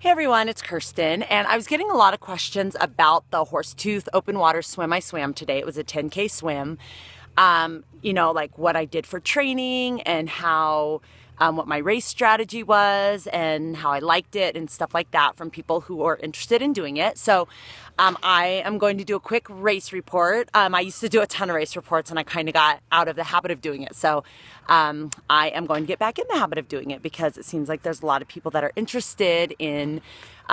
Hey everyone, it's Kirsten, and I was getting a lot of questions about the Horsetooth open water swim I swam today. It was a 10K swim. Like what I did for training and how, what my race strategy was and how I liked it and stuff like that from people who are interested in doing it. So I am going to do a quick race report. I used to do a ton of race reports and I kind of got out of the habit of doing it. So I am going to get back in the habit of doing it because it seems like there's a lot of people that are interested in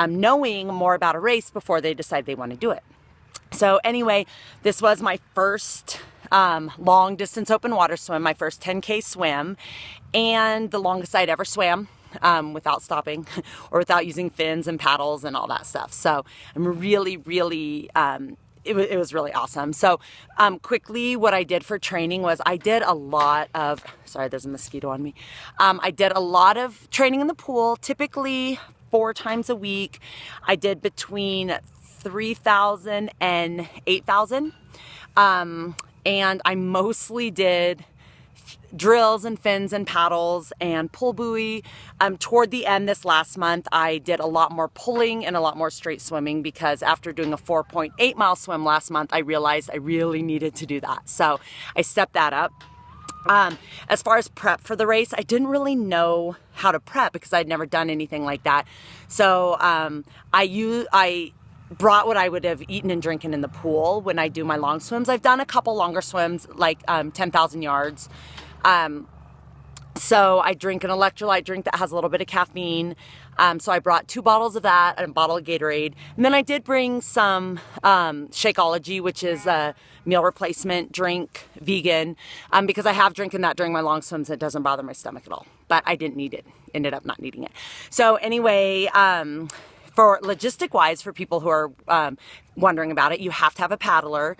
knowing more about a race before they decide they want to do it. So anyway, this was my first long distance open water swim, my first 10K swim, and the longest I'd ever swam without stopping or without using fins and paddles and all that stuff. So I'm really, it was really awesome. So quickly, what I did for training was I did a lot of, sorry, there's a mosquito on me. I did a lot of training in the pool, typically 4 times a week. I did between 3,000 and 8,000. And I mostly did drills and fins and paddles and pull buoy. Toward the end this last month, I did a lot more pulling and a lot more straight swimming because after doing a 4.8 mile swim last month, I realized I really needed to do that. So I stepped that up. As far as prep for the race, I didn't really know how to prep because I'd never done anything like that. So I brought what I would have eaten and drinking in the pool when I do my long swims. I've done a couple longer swims, like 10,000 yards. So I drink an electrolyte drink that has a little bit of caffeine. So I brought 2 bottles of that and a bottle of Gatorade. And then I did bring some Shakeology, which is a meal replacement drink, vegan, because I have drinking that during my long swims. It doesn't bother my stomach at all, but I didn't need it, ended up not needing it. So anyway, for logistic wise, for people who are wondering about it, you have to have a paddler.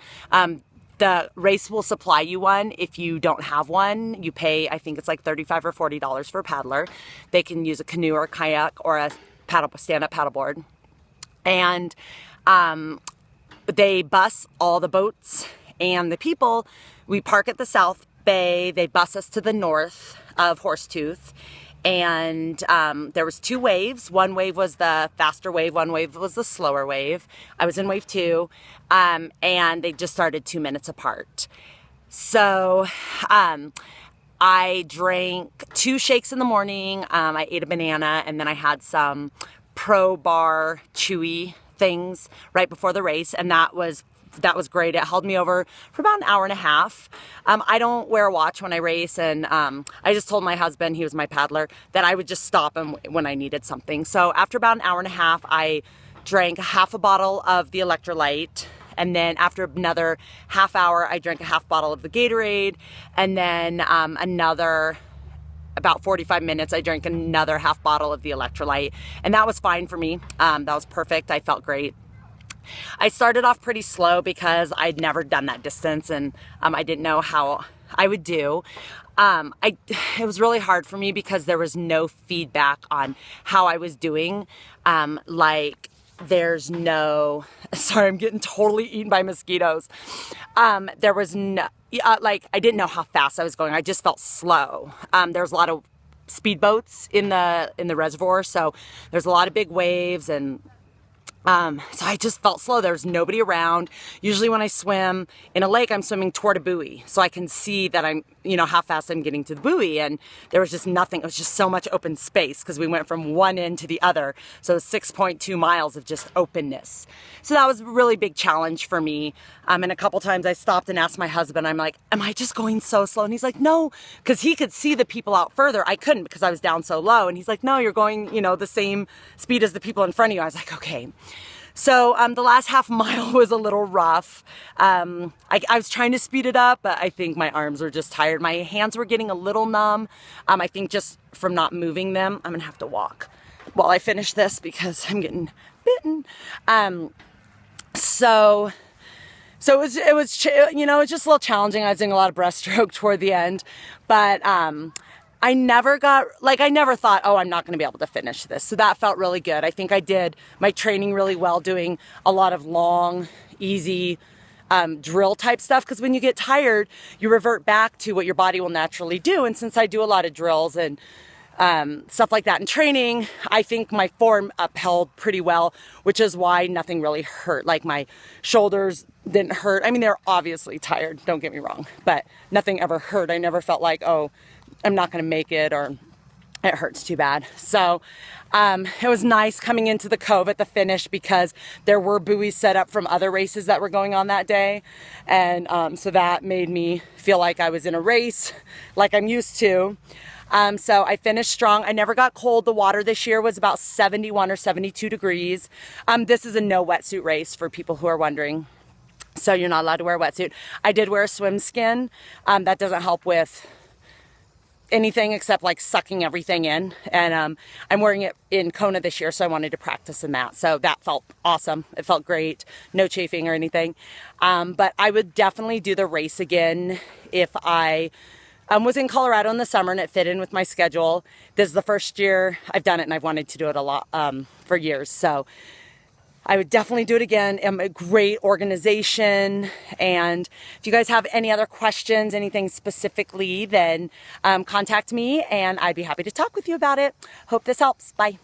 The race will supply you one. If you don't have one, you pay, I think it's like $35 or $40 for a paddler. They can use a canoe or a kayak or a stand-up paddleboard. And they bus all the boats and the people. We park at the South Bay. They bus us to the north of Horsetooth. And there was 2 waves. One wave was the faster wave, one wave was the slower wave. I was in wave 2, and they just started 2 minutes apart. So I drank 2 shakes in the morning. I ate a banana, and then I had some Pro Bar chewy things right before the race, and that was great. It held me over for about an hour and a half. I don't wear a watch when I race, and I just told my husband, he was my paddler, that I would just stop him when I needed something. So after about an hour and a half, I drank half a bottle of the electrolyte, and then after another half hour, I drank a half bottle of the Gatorade, and then another about 45 minutes, I drank another half bottle of the electrolyte, and that was fine for me. That was perfect. I felt great. I started off pretty slow because I'd never done that distance and I didn't know how I would do. It was really hard for me because there was no feedback on how I was doing. There's no, sorry, I'm getting totally eaten by mosquitoes. There was no, I didn't know how fast I was going. I just felt slow. There was a lot of speedboats in the reservoir. So there's a lot of big waves and so I just felt slow. There was nobody around. Usually when I swim in a lake, I'm swimming toward a buoy. So I can see that I'm, how fast I'm getting to the buoy. And there was just nothing. It was just so much open space because we went from one end to the other. So 6.2 miles of just openness. So that was a really big challenge for me. And a couple times I stopped and asked my husband, I'm like, am I just going so slow? And he's like, no, because he could see the people out further. I couldn't because I was down so low. And he's like, no, you're going, the same speed as the people in front of you. I was like, okay. So the last half mile was a little rough. I was trying to speed it up, but I think my arms were just tired. My hands were getting a little numb. I think just from not moving them. I'm gonna have to walk while I finish this because I'm getting bitten. So it was just a little challenging. I was doing a lot of breaststroke toward the end, but I never thought, oh, I'm not going to be able to finish this. So that felt really good. I think I did my training really well doing a lot of long, easy drill type stuff. Because when you get tired, you revert back to what your body will naturally do. And since I do a lot of drills and stuff like that. In training, I think my form upheld pretty well, which is why nothing really hurt. Like my shoulders didn't hurt. I mean, they're obviously tired, don't get me wrong, but nothing ever hurt. I never felt like, oh, I'm not going to make it, or it hurts too bad. So it was nice coming into the cove at the finish because there were buoys set up from other races that were going on that day. And so that made me feel like I was in a race like I'm used to. So I finished strong. I never got cold. The water this year was about 71 or 72 degrees. This is a no wetsuit race for people who are wondering. So you're not allowed to wear a wetsuit. I did wear a swim skin. That doesn't help with anything except like sucking everything in. And I'm wearing it in Kona this year, so I wanted to practice in that. So that felt awesome. It felt great. No chafing or anything. But I would definitely do the race again if I was in Colorado in the summer and it fit in with my schedule. This is the first year I've done it, and I've wanted to do it a lot for years. So I would definitely do it again. A great organization. And if you guys have any other questions, anything specifically, then contact me and I'd be happy to talk with you about it. Hope this helps. Bye.